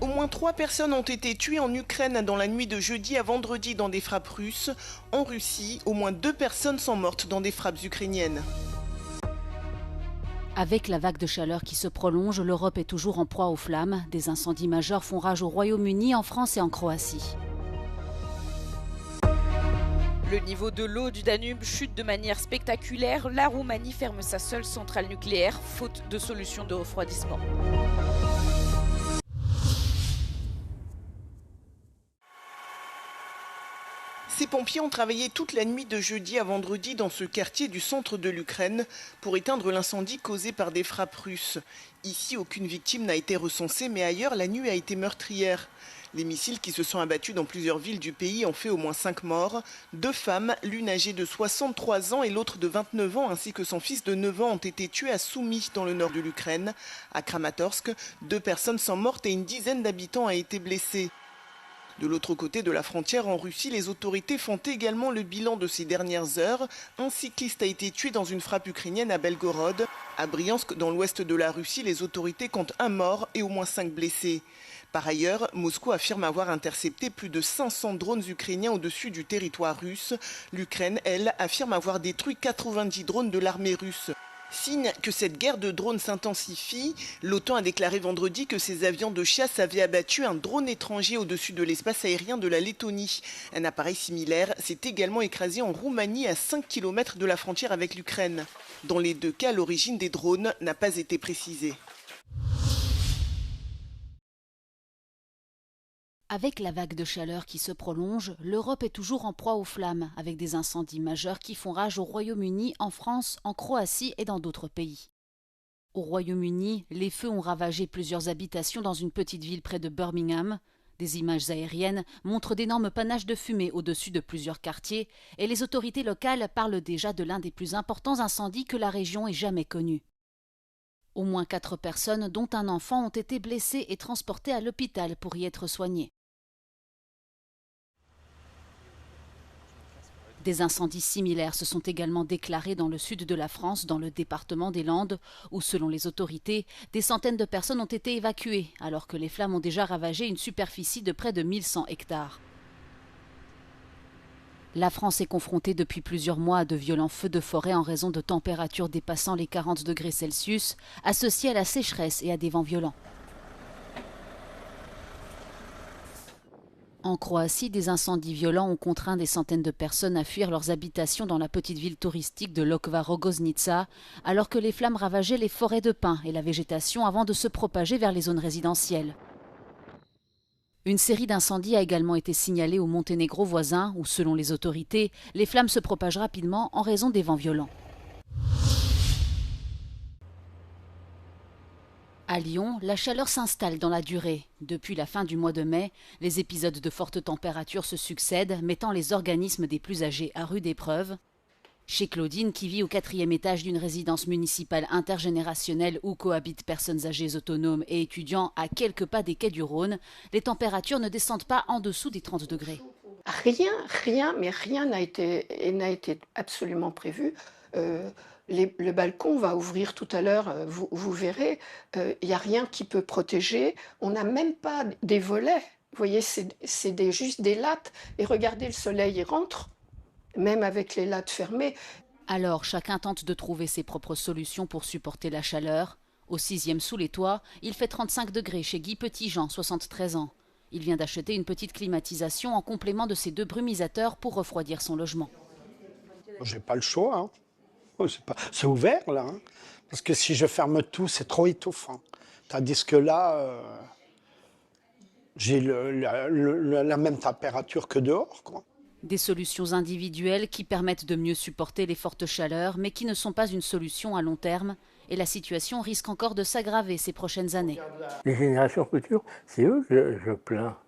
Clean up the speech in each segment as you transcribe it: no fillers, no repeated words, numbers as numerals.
Au moins 3 personnes ont été tuées en Ukraine dans la nuit de jeudi à vendredi dans des frappes russes. En Russie, au moins 2 personnes sont mortes dans des frappes ukrainiennes. Avec la vague de chaleur qui se prolonge, l'Europe est toujours en proie aux flammes. Des incendies majeurs font rage au Royaume-Uni, en France et en Croatie. Le niveau de l'eau du Danube chute de manière spectaculaire. La Roumanie ferme sa seule centrale nucléaire, faute de solution de refroidissement. Ces pompiers ont travaillé toute la nuit de jeudi à vendredi dans ce quartier du centre de l'Ukraine pour éteindre l'incendie causé par des frappes russes. Ici, aucune victime n'a été recensée, mais ailleurs, la nuit a été meurtrière. Les missiles qui se sont abattus dans plusieurs villes du pays ont fait au moins 5 morts. 2 femmes, l'une âgée de 63 ans et l'autre de 29 ans, ainsi que son fils de 9 ans, ont été tués à Soumy, dans le nord de l'Ukraine. À Kramatorsk, 2 personnes sont mortes et une dizaine d'habitants ont été blessés. De l'autre côté de la frontière, en Russie, les autorités font également le bilan de ces dernières heures. Un cycliste a été tué dans une frappe ukrainienne à Belgorod. À Briansk, dans l'ouest de la Russie, les autorités comptent 1 mort et au moins 5 blessés. Par ailleurs, Moscou affirme avoir intercepté plus de 500 drones ukrainiens au-dessus du territoire russe. L'Ukraine, elle, affirme avoir détruit 90 drones de l'armée russe. Signe que cette guerre de drones s'intensifie, l'OTAN a déclaré vendredi que ses avions de chasse avaient abattu un drone étranger au-dessus de l'espace aérien de la Lettonie. Un appareil similaire s'est également écrasé en Roumanie à 5 km de la frontière avec l'Ukraine. Dans les 2 cas, l'origine des drones n'a pas été précisée. Avec la vague de chaleur qui se prolonge, l'Europe est toujours en proie aux flammes, avec des incendies majeurs qui font rage au Royaume-Uni, en France, en Croatie et dans d'autres pays. Au Royaume-Uni, les feux ont ravagé plusieurs habitations dans une petite ville près de Birmingham. Des images aériennes montrent d'énormes panaches de fumée au-dessus de plusieurs quartiers et les autorités locales parlent déjà de l'un des plus importants incendies que la région ait jamais connu. Au moins 4 personnes, dont un enfant, ont été blessées et transportées à l'hôpital pour y être soignées. Des incendies similaires se sont également déclarés dans le sud de la France, dans le département des Landes, où, selon les autorités, des centaines de personnes ont été évacuées, alors que les flammes ont déjà ravagé une superficie de près de 1100 hectares. La France est confrontée depuis plusieurs mois à de violents feux de forêt en raison de températures dépassant les 40 degrés Celsius, associées à la sécheresse et à des vents violents. En Croatie, des incendies violents ont contraint des centaines de personnes à fuir leurs habitations dans la petite ville touristique de Lokva Rogoznica, alors que les flammes ravageaient les forêts de pins et la végétation avant de se propager vers les zones résidentielles. Une série d'incendies a également été signalée au Monténégro voisin, où, selon les autorités, les flammes se propagent rapidement en raison des vents violents. À Lyon, la chaleur s'installe dans la durée. Depuis la fin du mois de mai, les épisodes de fortes températures se succèdent, mettant les organismes des plus âgés à rude épreuve. Chez Claudine, qui vit au 4e étage d'une résidence municipale intergénérationnelle où cohabitent personnes âgées autonomes et étudiants à quelques pas des quais du Rhône, les températures ne descendent pas en dessous des 30 degrés. Rien n'a été absolument prévu. Le balcon va ouvrir tout à l'heure, vous verrez, il n'y a rien qui peut protéger. On n'a même pas des volets. Vous voyez, c'est juste des lattes. Et regardez, le soleil, il rentre, même avec les lattes fermées. Alors, chacun tente de trouver ses propres solutions pour supporter la chaleur. Au 6e sous les toits, il fait 35 degrés chez Guy Petitjean, 73 ans. Il vient d'acheter une petite climatisation en complément de ses 2 brumisateurs pour refroidir son logement. J'ai pas le choix, hein. C'est ouvert là, hein. Parce que si je ferme tout, c'est trop étouffant. Tandis que là, j'ai la même température que dehors, quoi. Des solutions individuelles qui permettent de mieux supporter les fortes chaleurs, mais qui ne sont pas une solution à long terme. Et la situation risque encore de s'aggraver ces prochaines années. Les générations futures, c'est eux que je plains.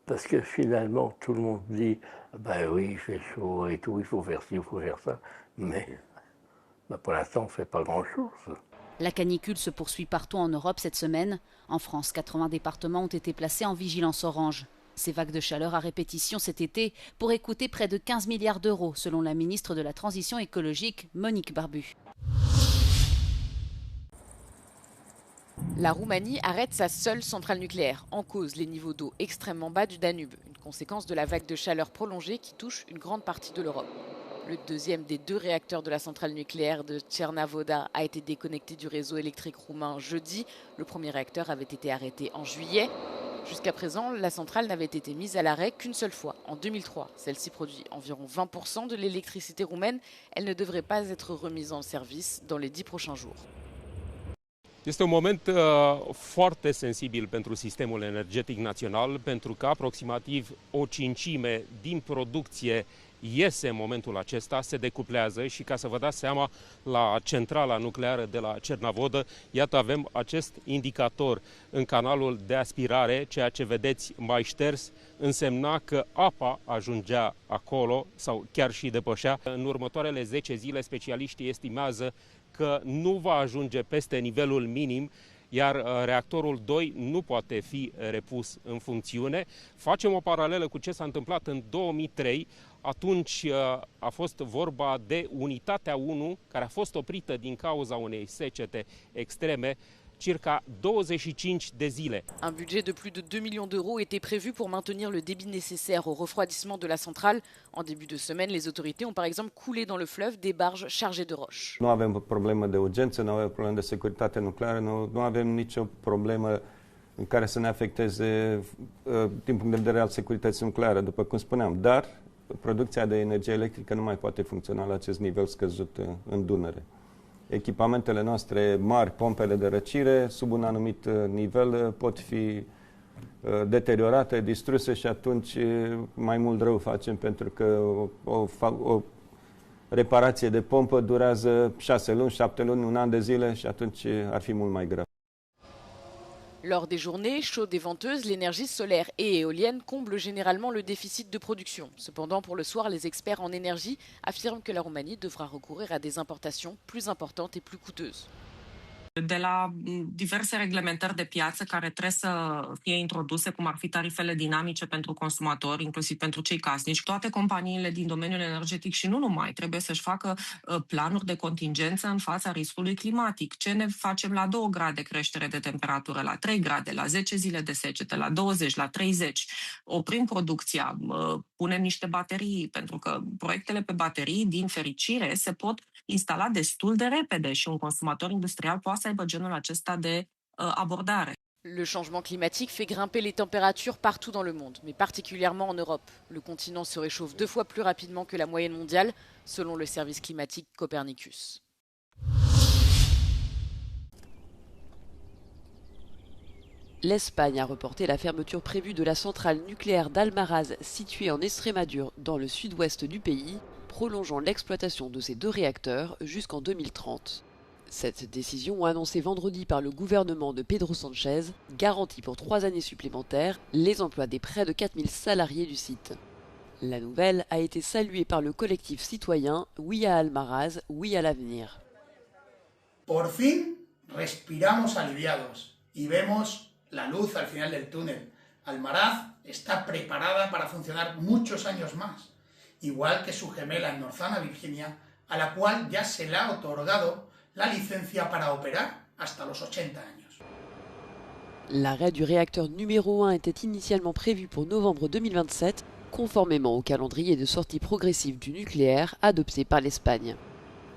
Parce que finalement, tout le monde dit « ben oui, il fait chaud et tout, il faut faire ci, il faut faire ça ». Mais pour l'instant, on ne fait pas grand-chose. La canicule se poursuit partout en Europe cette semaine. En France, 80 départements ont été placés en vigilance orange. Ces vagues de chaleur à répétition cet été pourraient coûter près de 15 milliards d'euros, selon la ministre de la Transition écologique, Monique Barbu. La Roumanie arrête sa seule centrale nucléaire. En cause, les niveaux d'eau extrêmement bas du Danube, une conséquence de la vague de chaleur prolongée qui touche une grande partie de l'Europe. Le deuxième des 2 réacteurs de la centrale nucléaire de Cernavoda a été déconnecté du réseau électrique roumain jeudi. Le premier réacteur avait été arrêté en juillet. Jusqu'à présent, la centrale n'avait été mise à l'arrêt qu'une seule fois, en 2003. Celle-ci produit environ 20% de l'électricité roumaine. Elle ne devrait pas être remise en service dans les 10 prochains jours. Este un moment foarte sensibil pentru sistemul energetic național, pentru că aproximativ o cincime din producție iese în momentul acesta, se decuplează și, ca să vă dați seama, la centrala nucleară de la Cernavodă, iată, avem acest indicator în canalul de aspirare, ceea ce vedeți mai șters însemna că apa ajungea acolo sau chiar și depășea. În următoarele 10 zile, specialiștii estimează că nu va ajunge peste nivelul minim, iar reactorul 2 nu poate fi repus în funcțiune. Facem o paralelă cu ce s-a întâmplat în 2003. Atunci a fost vorba de unitatea 1, care a fost oprită din cauza unei secete extreme, circa 25 de zile. Un budget de plus de 2 millions d'euros était prévu pour maintenir le débit nécessaire au refroidissement de la centrale. En début de semaine, les autorités ont par exemple coulé dans le fleuve des barges chargées de roches. Nu avem problemă de urgență, nu avem problemă de securitate nucleară, nu avem nicio problemă în care să ne afecteze din punct de vedere al securității nucleare, după cum spuneam, dar producția de energie electrică nu mai poate funcționa la acest nivel scăzut în Dunăre. Echipamentele noastre mari, pompele de răcire, sub un anumit nivel pot fi deteriorate, distruse și atunci mai mult rău facem, pentru că o reparație de pompă durează 6 luni, 7 luni, un an de zile și atunci ar fi mult mai grav. Lors des journées chaudes et venteuses, l'énergie solaire et éolienne comble généralement le déficit de production. Cependant, pour le soir, les experts en énergie affirment que la Roumanie devra recourir à des importations plus importantes et plus coûteuses. De la diverse reglementări de piață care trebuie să fie introduse, cum ar fi tarifele dinamice pentru consumatori, inclusiv pentru cei casnici, toate companiile din domeniul energetic și nu numai trebuie să-și facă planuri de contingență în fața riscului climatic. Ce ne facem la 2 grade creștere de temperatură, la 3 grade, la 10 zile de secetă, la 20, la 30. Oprim producția, punem niște baterii, pentru că proiectele pe baterii, din fericire, se pot instala destul de repede și un consumator industrial poate să aibă genul acesta de abordare. Le changement climatique fait grimper les températures partout dans le monde, mais particulièrement en Europe. Le continent se réchauffe 2 fois plus rapidement que la moyenne mondiale, selon le service climatique Copernicus. L'Espagne a reporté la fermeture prévue de la centrale nucléaire d'Almaraz située en Estrémadure dans le sud-ouest du pays, prolongeant l'exploitation de ces 2 réacteurs jusqu'en 2030. Cette décision, annoncée vendredi par le gouvernement de Pedro Sánchez, garantit pour 3 années supplémentaires les emplois des près de 4000 salariés du site. La nouvelle a été saluée par le collectif citoyen Oui à Almaraz, Oui à l'avenir. Por fin respiramos aliviados y vemos la luz al final del túnel. Almaraz está preparada para funcionar muchos años más, igual que su gemela en Norzana, Virginia, a la cual ya se le ha otorgado la licencia para operar hasta los 80 años. L'arrêt du réacteur numéro 1 était initialement prévu pour novembre 2027, conformément au calendrier de sortie progressive du nucléaire adopté par l'Espagne.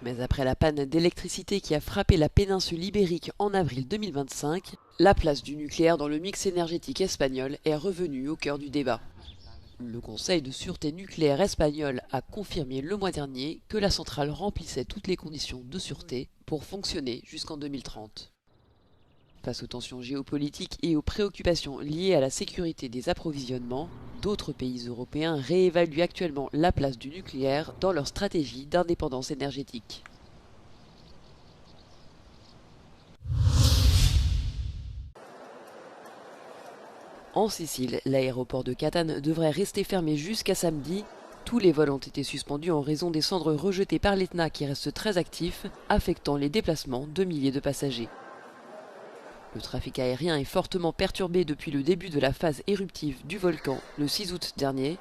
Mais après la panne d'électricité qui a frappé la péninsule ibérique en avril 2025, la place du nucléaire dans le mix énergétique espagnol est revenue au cœur du débat. Le Conseil de sûreté nucléaire espagnol a confirmé le mois dernier que la centrale remplissait toutes les conditions de sûreté pour fonctionner jusqu'en 2030. Face aux tensions géopolitiques et aux préoccupations liées à la sécurité des approvisionnements, d'autres pays européens réévaluent actuellement la place du nucléaire dans leur stratégie d'indépendance énergétique. En Sicile, l'aéroport de Catane devrait rester fermé jusqu'à samedi. Tous les vols ont été suspendus en raison des cendres rejetées par l'Etna qui reste très actif, affectant les déplacements de milliers de passagers. Le trafic aérien est fortement perturbé depuis le début de la phase éruptive du volcan le 6 août dernier.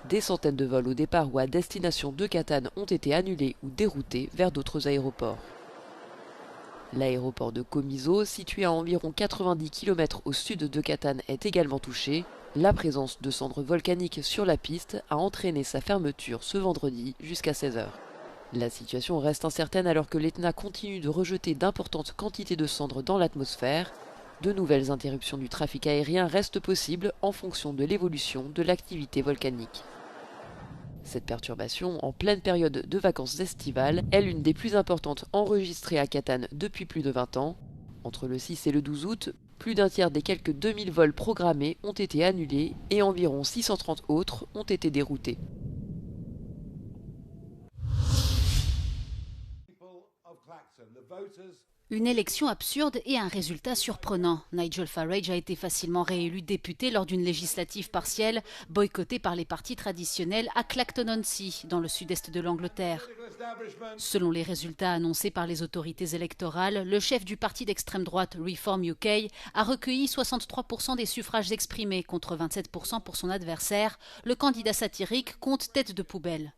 Des centaines de vols au départ ou à destination de Catane ont été annulés ou déroutés vers d'autres aéroports. L'aéroport de Comiso, situé à environ 90 km au sud de Catane, est également touché. La présence de cendres volcaniques sur la piste a entraîné sa fermeture ce vendredi jusqu'à 16 h. La situation reste incertaine alors que l'Etna continue de rejeter d'importantes quantités de cendres dans l'atmosphère. De nouvelles interruptions du trafic aérien restent possibles en fonction de l'évolution de l'activité volcanique. Cette perturbation, en pleine période de vacances estivales, est l'une des plus importantes enregistrées à Catane depuis plus de 20 ans. Entre le 6 et le 12 août, plus d'un tiers des quelques 2000 vols programmés ont été annulés et environ 630 autres ont été déroutés. Une élection absurde et un résultat surprenant. Nigel Farage a été facilement réélu député lors d'une législative partielle boycottée par les partis traditionnels à Clacton-on-Sea, dans le sud-est de l'Angleterre. Selon les résultats annoncés par les autorités électorales, le chef du parti d'extrême droite Reform UK a recueilli 63% des suffrages exprimés contre 27% pour son adversaire. Le candidat satirique compte tête de poubelle.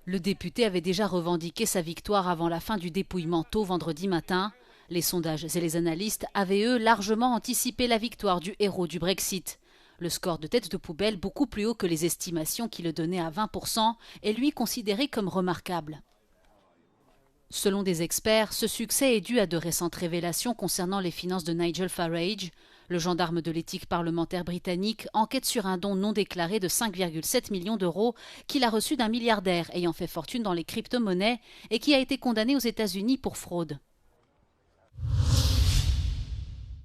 Le député avait déjà revendiqué sa victoire avant la fin du dépouillement tôt vendredi matin. Les sondages et les analystes avaient, eux, largement anticipé la victoire du héros du Brexit. Le score de tête de poubelle, beaucoup plus haut que les estimations qui le donnaient à 20%, est lui considéré comme remarquable. Selon des experts, ce succès est dû à de récentes révélations concernant les finances de Nigel Farage. Le gendarme de l'éthique parlementaire britannique enquête sur un don non déclaré de 5,7 millions d'euros qu'il a reçu d'un milliardaire ayant fait fortune dans les crypto-monnaies et qui a été condamné aux États-Unis pour fraude.